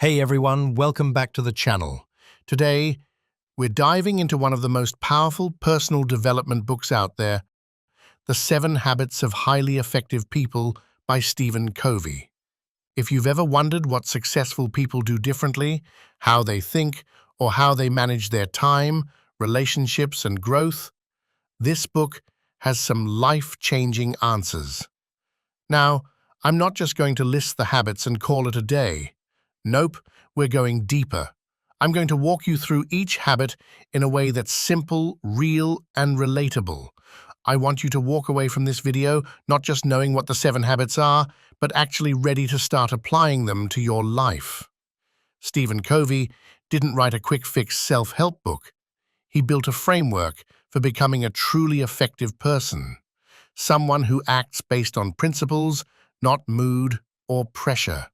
Hey everyone, welcome back to the channel. Today, we're diving into one of the most powerful personal development books out there, The 7 Habits of Highly Effective People by Stephen Covey. If you've ever wondered what successful people do differently, how they think, or how they manage their time, relationships, and growth, this book has some life-changing answers. Now, I'm not just going to list the habits and call it a day. Nope, we're going deeper. I'm going to walk you through each habit in a way that's simple, real, and relatable. I want you to walk away from this video not just knowing what the 7 habits are, but actually ready to start applying them to your life. Stephen Covey didn't write a quick-fix self-help book. He built a framework for becoming a truly effective person, someone who acts based on principles, not mood or pressure.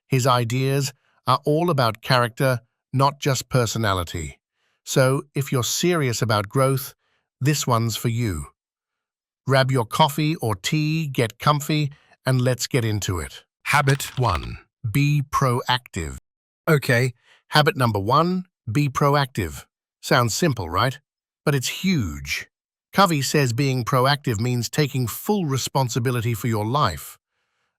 His ideas are all about character, not just personality. So, if you're serious about growth, this one's for you. Grab your coffee or tea, get comfy, and let's get into it. Habit 1. Be proactive. Okay, habit number 1, be proactive. Sounds simple, right? But it's huge. Covey says being proactive means taking full responsibility for your life,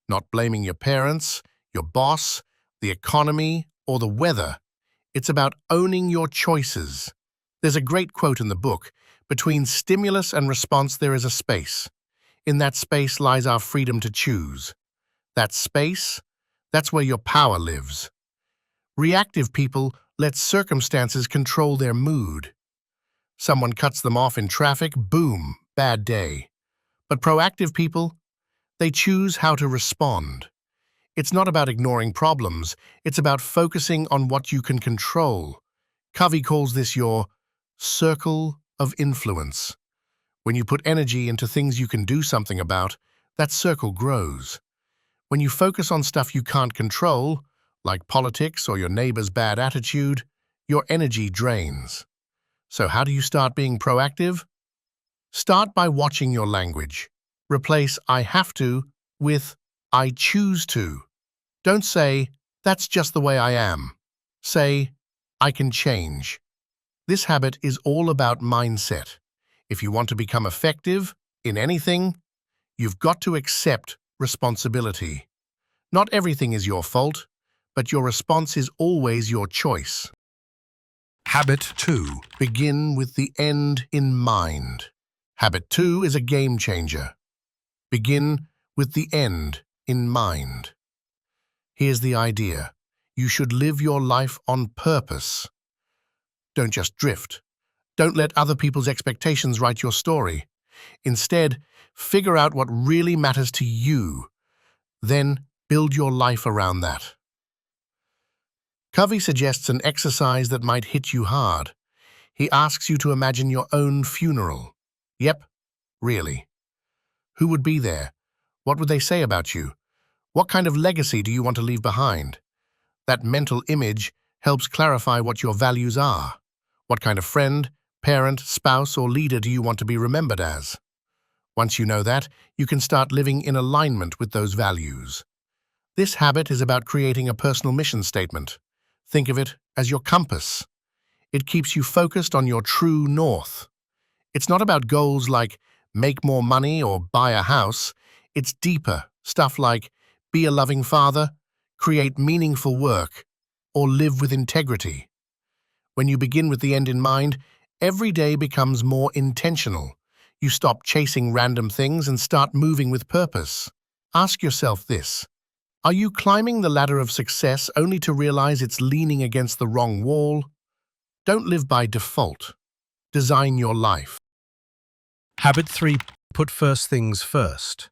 not blaming your parents, your boss, the economy, or the weather. It's about owning your choices. There's a great quote in the book, "Between stimulus and response there is a space. In that space lies our freedom to choose." That space, that's where your power lives. Reactive people let circumstances control their mood. Someone cuts them off in traffic, boom, bad day. But proactive people, they choose how to respond. It's not about ignoring problems, it's about focusing on what you can control. Covey calls this your circle of influence. When you put energy into things you can do something about, that circle grows. When you focus on stuff you can't control, like politics or your neighbor's bad attitude, your energy drains. So how do you start being proactive? Start by watching your language. Replace "I have to" with "I choose to." Don't say, "That's just the way I am." Say, "I can change." This habit is all about mindset. If you want to become effective in anything, you've got to accept responsibility. Not everything is your fault, but your response is always your choice. Habit 2. Begin with the end in mind. Habit 2 is a game changer. Begin with the end in mind. Here's the idea. You should live your life on purpose. Don't just drift. Don't let other people's expectations write your story. Instead, figure out what really matters to you. Then build your life around that. Covey suggests an exercise that might hit you hard. He asks you to imagine your own funeral. Yep, really. Who would be there? What would they say about you? What kind of legacy do you want to leave behind? That mental image helps clarify what your values are. What kind of friend, parent, spouse, or leader do you want to be remembered as? Once you know that, you can start living in alignment with those values. This habit is about creating a personal mission statement. Think of it as your compass. It keeps you focused on your true north. It's not about goals like make more money or buy a house. It's deeper, stuff like be a loving father, create meaningful work, or live with integrity. When you begin with the end in mind, every day becomes more intentional. You stop chasing random things and start moving with purpose. Ask yourself this. Are you climbing the ladder of success only to realize it's leaning against the wrong wall? Don't live by default. Design your life. Habit 3. Put first things first.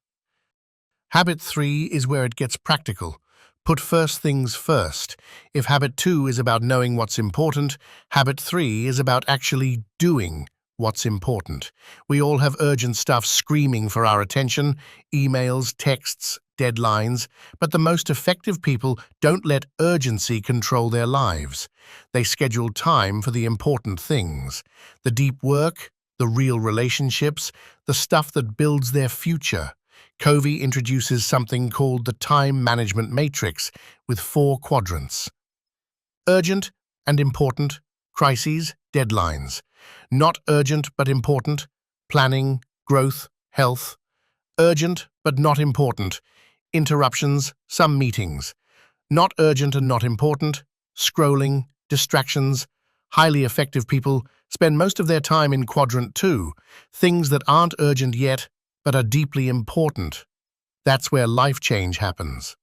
Habit 3 is where it gets practical. Put first things first. If habit 2 is about knowing what's important, habit 3 is about actually doing what's important. We all have urgent stuff screaming for our attention, emails, texts, deadlines, but the most effective people don't let urgency control their lives. They schedule time for the important things, the deep work, the real relationships, the stuff that builds their future. Covey introduces something called the time management matrix with 4 quadrants. Urgent and important, crises, deadlines. Not urgent but important, planning, growth, health. Urgent but not important, interruptions, some meetings. Not urgent and not important, scrolling, distractions. Highly effective people spend most of their time in quadrant 2, things that aren't urgent yet but are deeply important. That's where life change happens.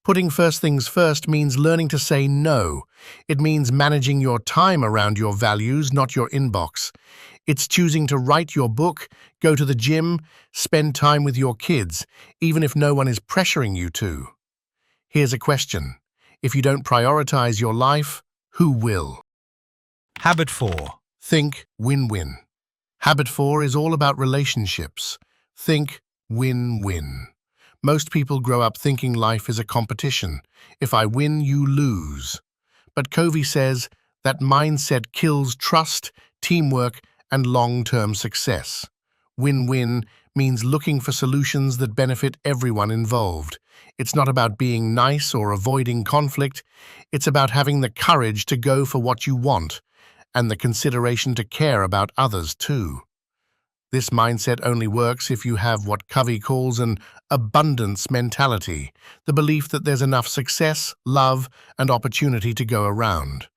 Putting first things first means learning to say no. It means managing your time around your values, not your inbox. It's choosing to write your book, go to the gym, spend time with your kids, even if no one is pressuring you to. Here's a question. If you don't prioritize your life, who will? Habit 4. Think win-win. Habit 4 is all about relationships. Think win-win. Most people grow up thinking life is a competition. If I win, you lose. But Covey says that mindset kills trust, teamwork, and long-term success. Win-win means looking for solutions that benefit everyone involved. It's not about being nice or avoiding conflict. It's about having the courage to go for what you want and the consideration to care about others too. This mindset only works if you have what Covey calls an abundance mentality, the belief that there's enough success, love, and opportunity to go around.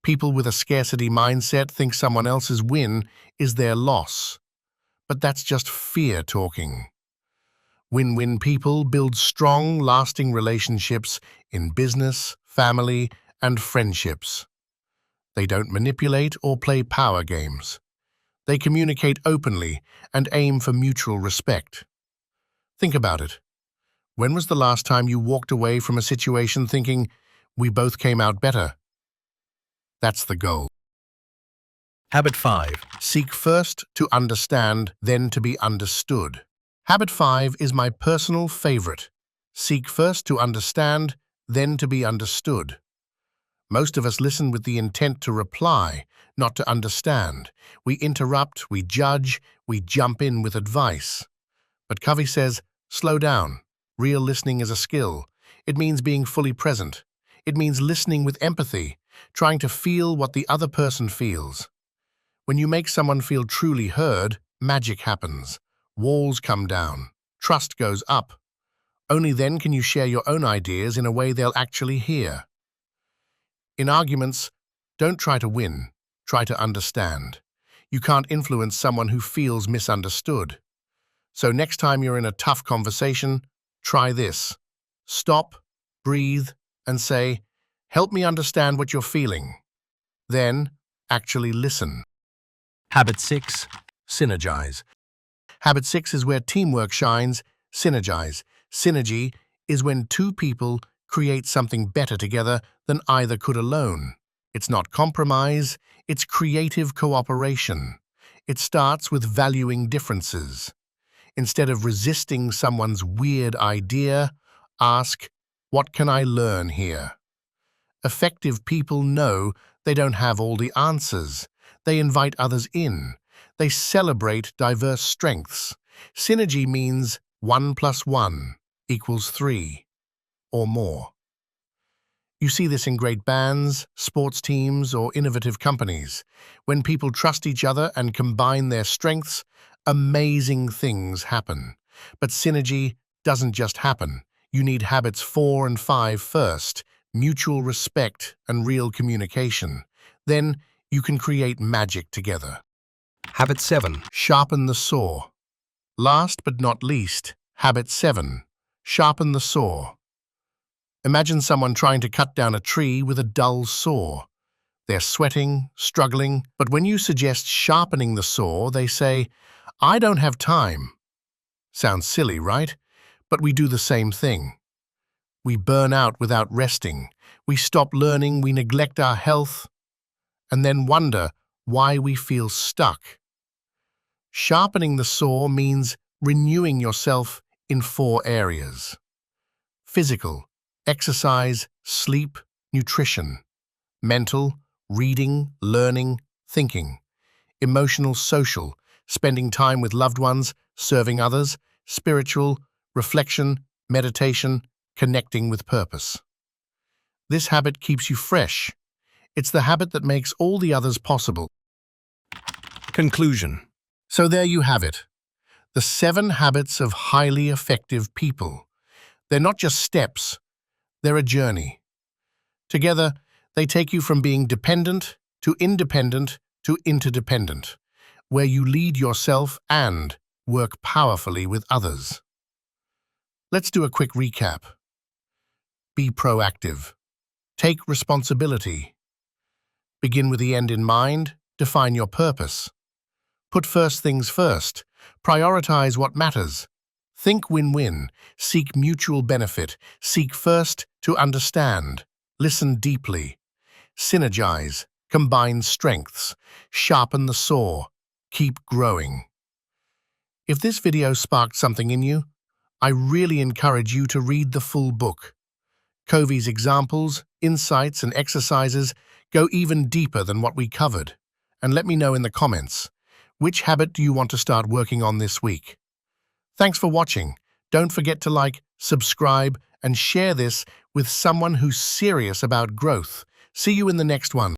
People with a scarcity mindset think someone else's win is their loss. But that's just fear talking. Win-win people build strong, lasting relationships in business, family, and friendships. They don't manipulate or play power games. They communicate openly and aim for mutual respect. Think about it. When was the last time you walked away from a situation thinking, we both came out better? That's the goal. Habit 5. Seek first to understand, then to be understood. Habit 5 is my personal favorite. Seek first to understand, then to be understood. Most of us listen with the intent to reply, not to understand. We interrupt, we judge, we jump in with advice. But Covey says, slow down. Real listening is a skill. It means being fully present. It means listening with empathy, trying to feel what the other person feels. When you make someone feel truly heard, magic happens. Walls come down. Trust goes up. Only then can you share your own ideas in a way they'll actually hear. In arguments, don't try to win, try to understand. You can't influence someone who feels misunderstood. So next time you're in a tough conversation, try this. Stop, breathe, and say, help me understand what you're feeling. Then, actually listen. Habit 6. Synergize. Habit 6 is where teamwork shines. Synergize. Synergy is when two people create something better together than either could alone. It's not compromise, it's creative cooperation. It starts with valuing differences. Instead of resisting someone's weird idea, ask, what can I learn here? Effective people know they don't have all the answers. They invite others in. They celebrate diverse strengths. Synergy means 1 + 1 = 3 or more. You see this in great bands, sports teams, or innovative companies. When people trust each other and combine their strengths, amazing things happen. But synergy doesn't just happen. You need habits 4 and 5 first, mutual respect and real communication. Then you can create magic together. Habit 7. Sharpen the saw. Last but not least, habit 7. Sharpen the saw. Imagine someone trying to cut down a tree with a dull saw. They're sweating, struggling, but when you suggest sharpening the saw, they say, I don't have time. Sounds silly, right? But we do the same thing. We burn out without resting. We stop learning, we neglect our health, and then wonder why we feel stuck. Sharpening the saw means renewing yourself in 4 areas. Physical, exercise, sleep, nutrition. Mental, reading, learning, thinking. Emotional, social, spending time with loved ones, serving others. Spiritual, reflection, meditation, connecting with purpose. This habit keeps you fresh. It's the habit that makes all the others possible. Conclusion. So there you have it. The 7 habits of highly effective people. They're not just steps, they're a journey. Together, they take you from being dependent to independent to interdependent, where you lead yourself and work powerfully with others. Let's do a quick recap. Be proactive. Take responsibility. Begin with the end in mind. Define your purpose. Put first things first. Prioritize what matters. Think win-win. Seek mutual benefit. Seek first to understand. Listen deeply. Synergize. Combine strengths. Sharpen the saw. Keep growing. If this video sparked something in you, I really encourage you to read the full book. Covey's examples, insights, and exercises go even deeper than what we covered. And let me know in the comments, which habit do you want to start working on this week? Thanks for watching. Don't forget to like, subscribe, and share this with someone who's serious about growth. See you in the next one.